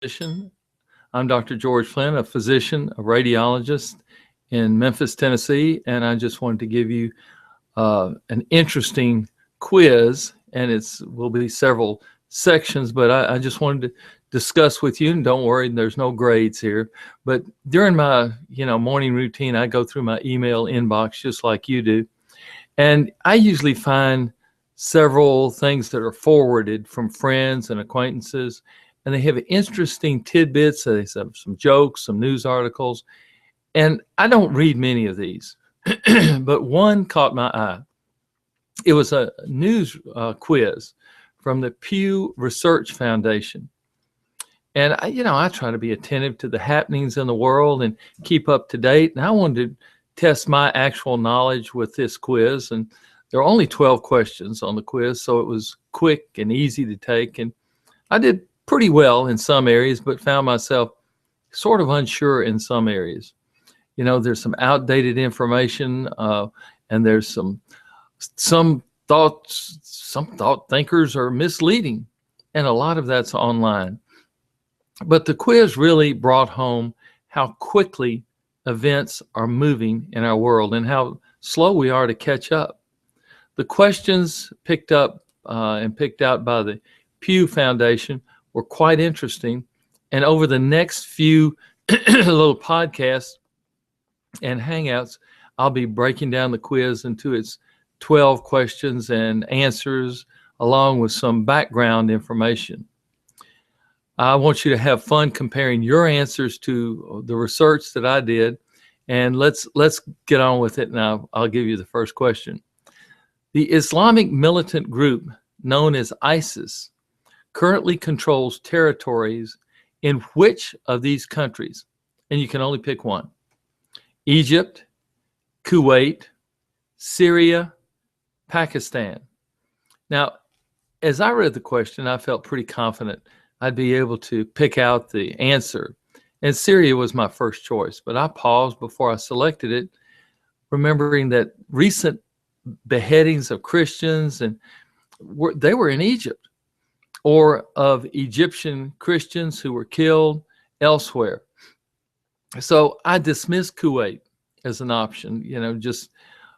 physician. I'm Dr. George Flynn, a physician, a radiologist in Memphis, Tennessee, and I just wanted to give you an interesting quiz, and it's will be several sections, but I just wanted to discuss with you. And don't worry, there's no grades here. But during my morning routine, I go through my email inbox just like you do, and I usually find several things that are forwarded from friends and acquaintances, and they have interesting tidbits. They have some jokes, some news articles, and I don't read many of these, but one caught my eye. It was a news quiz from the Pew Research Foundation. And I try to be attentive to the happenings in the world and keep up to date. And I wanted to test my actual knowledge with this quiz. And there are only 12 questions on the quiz, so it was quick and easy to take. And I did pretty well in some areas, but found myself sort of unsure in some areas. There's some outdated information, and there's some thought thinkers are misleading, and a lot of that's online. But the quiz really brought home how quickly events are moving in our world and how slow we are to catch up. The questions picked up and picked out by the Pew Foundation were quite interesting. And over the next few little podcasts and hangouts, I'll be breaking down the quiz into its 12 questions and answers, along with some background information. I want you to have fun comparing your answers to the research that I did, and let's get on with it. Now, I'll give you the first question. The Islamic militant group known as ISIS currently controls territories in which of these countries? And you can only pick one. Egypt, Kuwait, Syria, Pakistan. Now, as I read the question, I felt pretty confident I'd be able to pick out the answer. And Syria was my first choice, but I paused before I selected it, remembering that recent beheadings of Christians they were in Egypt, or of Egyptian Christians who were killed elsewhere. So I dismissed Kuwait as an option, just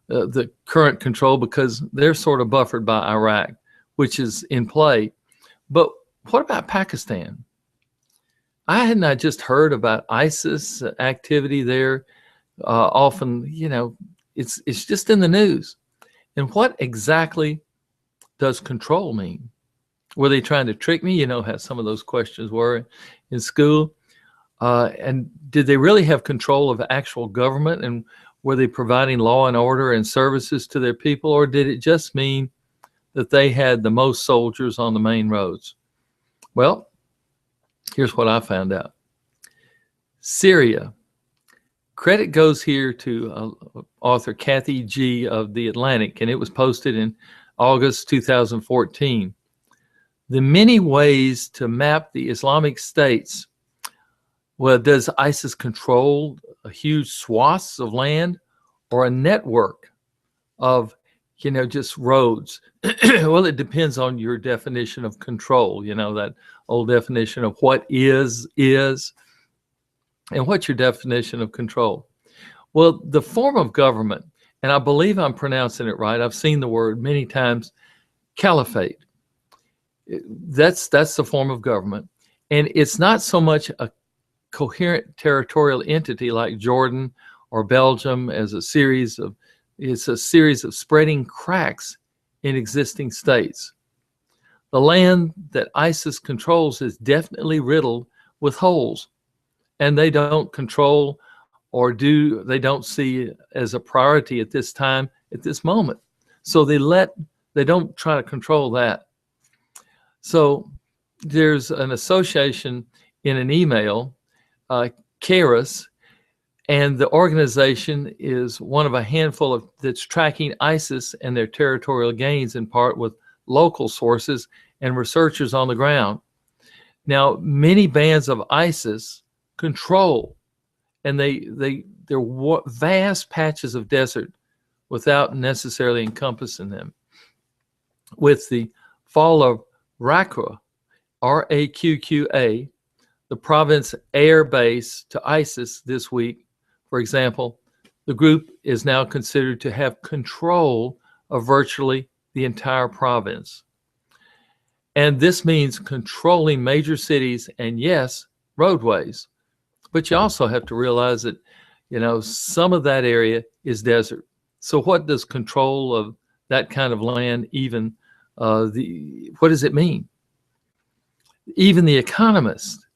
the current control, because they're sort of buffered by Iraq, which is in play. But what about Pakistan? I had not just heard about ISIS activity there. Often, it's just in the news. And what exactly does control mean? Were they trying to trick me? How some of those questions were in school. And did they really have control of actual government? And were they providing law and order and services to their people? Or did it just mean that they had the most soldiers on the main roads? Well, here's what I found out. Syria. Credit goes here to author Kathy G. of The Atlantic, and it was posted in August 2014. The many ways to map the Islamic states. Well, does ISIS control a huge swaths of land or a network of, just roads? Well, it depends on your definition of control, that old definition of what is, and what's your definition of control? Well, the form of government, and I believe I'm pronouncing it right, I've seen the word many times, caliphate. That's the form of government. And it's not so much a coherent territorial entity like Jordan or Belgium it's a series of spreading cracks in existing states. The land that ISIS controls is definitely riddled with holes, and they don't control they don't see as a priority at this time, at this moment. So they don't try to control that. So there's an association in an email, CARIS, and the organization is one of a handful that's tracking ISIS and their territorial gains, in part with local sources and researchers on the ground. Now, many bands of ISIS control, and they're vast patches of desert without necessarily encompassing them. With the fall of Raqqa, Raqqa, the province air base to ISIS this week, for example, the group is now considered to have control of virtually the entire province. And this means controlling major cities and, yes, roadways. But you also have to realize that, some of that area is desert. So what does control of that kind of land even, what does it mean? Even The Economist,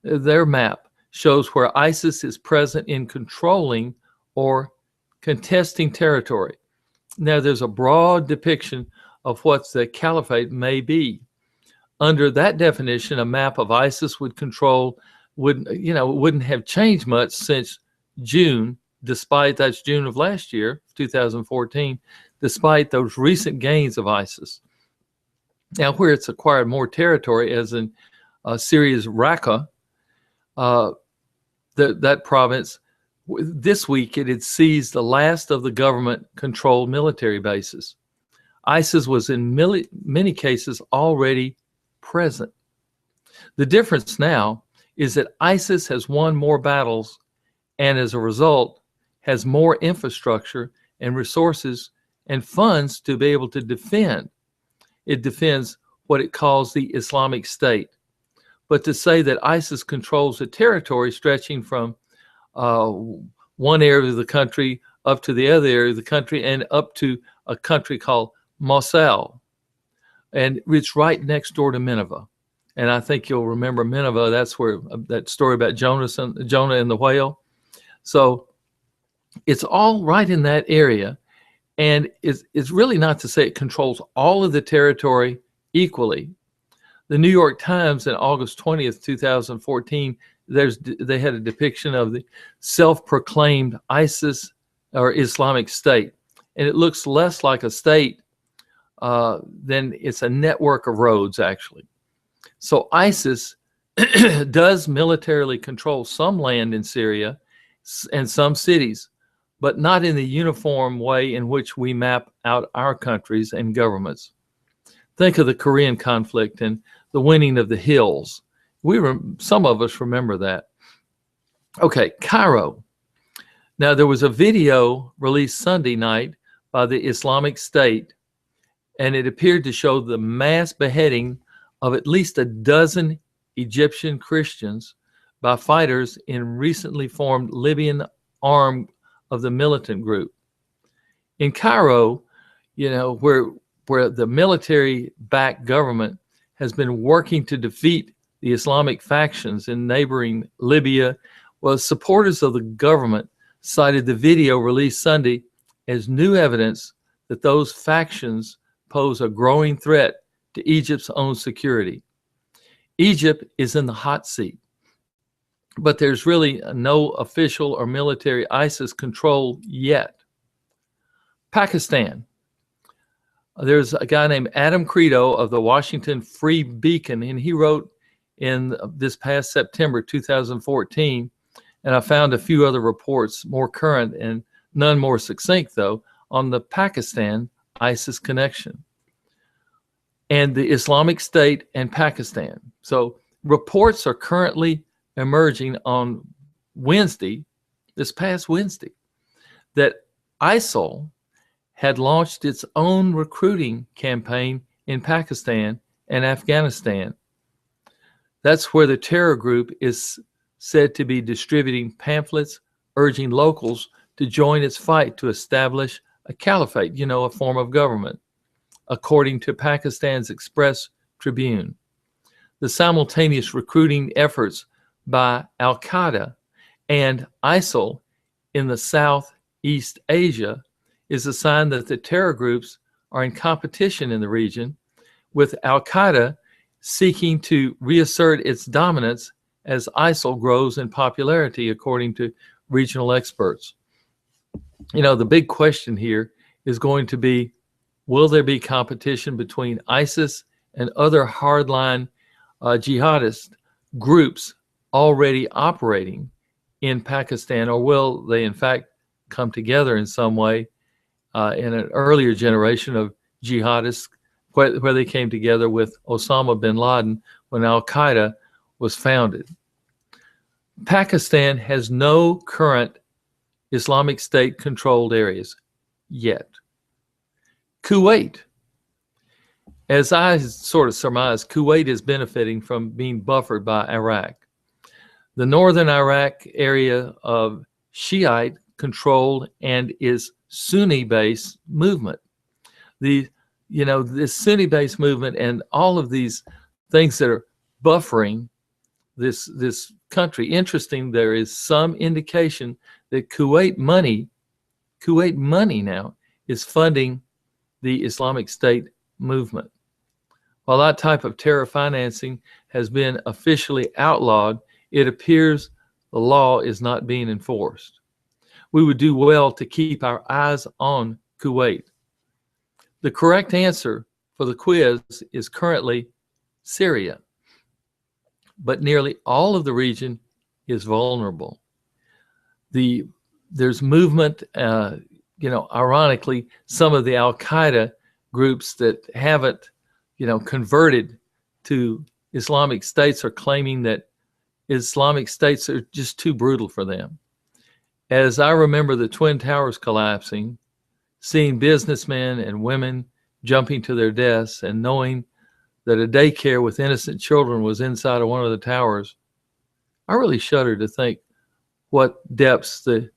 their map shows where ISIS is present in controlling or contesting territory. Now, there's a broad depiction of what the caliphate may be. Under that definition, a map of ISIS wouldn't have changed much since June, despite that's June of last year, 2014, despite those recent gains of ISIS. Now, where it's acquired more territory, as in Syria's Raqqa, that province, this week it had seized the last of the government-controlled military bases. ISIS was in many cases already present. The difference now is that ISIS has won more battles and as a result has more infrastructure and resources and funds to be able to defend. It defends what it calls the Islamic State. But to say that ISIS controls a territory stretching from one area of the country up to the other area of the country and up to a country called Mosul, and it's right next door to Nineveh. And I think you'll remember Nineveh, that's where that story about Jonah and the whale. So it's all right in that area. And it's really not to say it controls all of the territory equally. The New York Times in August 20th, 2014, they had a depiction of the self-proclaimed ISIS or Islamic State. And it looks less like a state than it's a network of roads, actually. So ISIS does militarily control some land in Syria and some cities, but not in the uniform way in which we map out our countries and governments. Think of the Korean conflict and the winning of the hills. Some of us remember that. Okay, Cairo. Now, there was a video released Sunday night by the Islamic State, and it appeared to show the mass beheading of at least a dozen Egyptian Christians by fighters in recently formed Libyan arm of the militant group. In Cairo, where the military-backed government has been working to defeat the Islamic factions in neighboring Libya, well, supporters of the government cited the video released Sunday as new evidence that those factions pose a growing threat to Egypt's own security. Egypt is in the hot seat, but there's really no official or military ISIS control yet. Pakistan. There's a guy named Adam Credo of the Washington Free Beacon, and he wrote in this past September 2014, and I found a few other reports more current and none more succinct, though, on the Pakistan ISIS connection and the Islamic State and Pakistan. So reports are currently emerging on Wednesday, this past Wednesday, that ISIL had launched its own recruiting campaign in Pakistan and Afghanistan. That's where the terror group is said to be distributing pamphlets urging locals to join its fight to establish a caliphate, a form of government, according to Pakistan's Express Tribune. The simultaneous recruiting efforts by Al-Qaeda and ISIL in the Southeast Asia is a sign that the terror groups are in competition in the region, with Al-Qaeda seeking to reassert its dominance as ISIL grows in popularity, according to regional experts. The big question here is going to be, will there be competition between ISIS and other hardline jihadist groups already operating in Pakistan, or will they in fact come together in some way in an earlier generation of jihadists where they came together with Osama bin Laden when Al-Qaeda was founded? Pakistan has no current Islamic State controlled areas yet. Kuwait, as I sort of surmise, Kuwait is benefiting from being buffered by Iraq. The northern Iraq area of Shiite controlled and is Sunni-based movement. This Sunni-based movement and all of these things that are buffering this country. Interesting, there is some indication that Kuwait money now is funding the Islamic State movement. While that type of terror financing has been officially outlawed, it appears the law is not being enforced. We would do well to keep our eyes on Kuwait. The correct answer for the quiz is currently Syria, but nearly all of the region is vulnerable. There's movement, ironically, some of the Al-Qaeda groups that haven't, converted to Islamic states are claiming that Islamic states are just too brutal for them. As I remember the Twin Towers collapsing, seeing businessmen and women jumping to their deaths and knowing that a daycare with innocent children was inside of one of the towers, I really shudder to think what depths the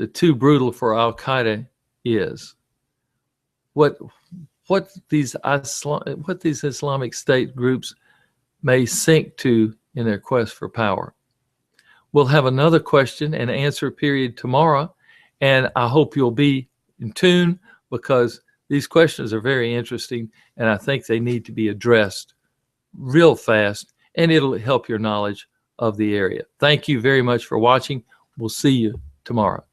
too brutal for Al-Qaeda is. What these Islamic State groups may sink to in their quest for power. We'll have another question and answer period tomorrow, and I hope you'll be in tune because these questions are very interesting and I think they need to be addressed real fast, and it'll help your knowledge of the area. Thank you very much for watching. We'll see you tomorrow.